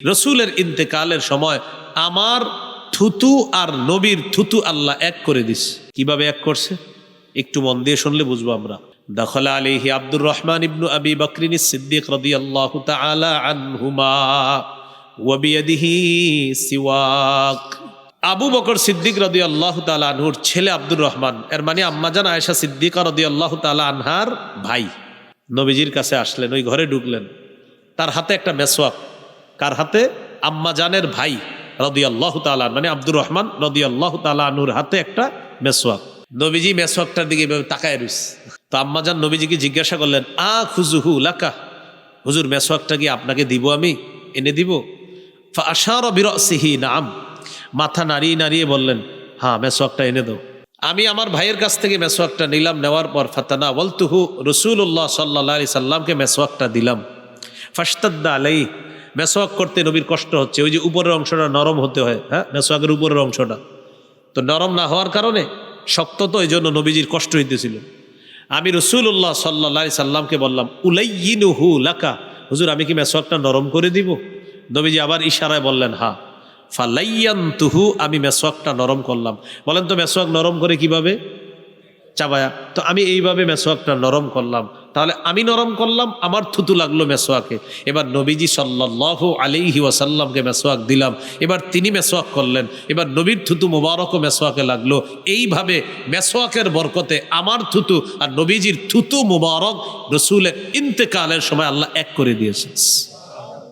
রসুলের ইন্তেকালের সময় আমার থুতু আর নবীর থুতু আল্লাহ এক করে দিস। কিভাবে এক করছে একটু মন দিয়ে শুনলে বুঝবো আমরা। দাখলা আলাইহি আব্দুর রহমান ইবনু আবি বকরিন সিদ্দিক রাদিয়াল্লাহু তাআলা আনহুমা ওয়া বিয়াদিহি সিওয়াক। আবু বকর সিদ্দিক রাদিয়াল্লাহু তাআলা আনহুর ছেলে আব্দুর রহমান, এর মানে আম্মাজান আয়েশা সিদ্দিকা রাদিয়াল্লাহু তাআলা আনহার ভাই, নবীজির কাছে আসলেন, ওই ঘরে ঢুকলেন, তার হাতে একটা মেসওয়াক। কার হাতে? আম্মাজানের ভাই রাদিয়াল্লাহু তাআলা, মানে আব্দুর রহমান রাদিয়াল্লাহু তাআলা আনহুর হাতে একটা মেসওয়াক। নবীজি মেসওয়াকটার দিকে এভাবে তাকায় রইছে। তো আম্মাজান নবীজিকে জিজ্ঞাসা করলেন, খুজুহু লাকা, হুজুর মেসওয়াকটা কি আপনাকে দিব, আমি এনে দিব? ফাআশারা বিরাসিহি নাম, মাথা নাড়িয়ে নাড়িয়ে বললেন, হ্যাঁ মেসওয়াকটা এনে দাও। আমি আমার ভাইয়ের কাছ থেকে মেসওয়াকটা নিলাম, নেওয়ার পর ফাতানা ওয়ালতুহু, রাসূলুল্লাহ সাল্লাল্লাহু আলাইহি সাল্লামকে মেসওয়াকটা দিলাম। ফাশতাদ্দা আলাইহি, মেসওয়াক করতে নবীর কষ্ট হচ্ছে, ওই যে উপরের অংশটা নরম হতে হয়, হ্যাঁ মেসওয়াকের উপরের অংশটা তো নরম না হওয়ার কারণে শক্ত, তো এই জন্য নবীজির কষ্ট হইতেছিল। আমি রাসূলুল্লাহ সাল্লাল্লাহু আলাইহি সাল্লামকে বললাম, উলাইয়িনুহু লাকা, হুজুর আমি কি মেসওয়াকটা নরম করে দিব? নবীজি আবার ইশারায় বললেন, হ্যাঁ। ফালাইয়ানতুহু, আমি মেসওয়াকটা নরম করলাম। বলেন তো মেসওয়াক নরম করে কিভাবে? চাবায়া। তো আমি এইভাবে মেসওয়াকটা নরম করলাম। তাহলে আমি নরম করলাম, আমার থুতু লাগলো মেসওয়াকে। এবার নবীজি সাল্লাল্লাহু আলাইহি ওয়াসাল্লামকে মেসওয়াক দিলাম, এবার তিনি মেসওয়াক করলেন, এবার নবীর থুতু মুবারকও মেসওয়াকে লাগলো। এইভাবে মেসওয়াকের বরকতে আমার থুতু আর নবীজির থুতু মুবারক রসুলের ইন্তেকালের সময় আল্লাহ এক করে দিয়েছেন।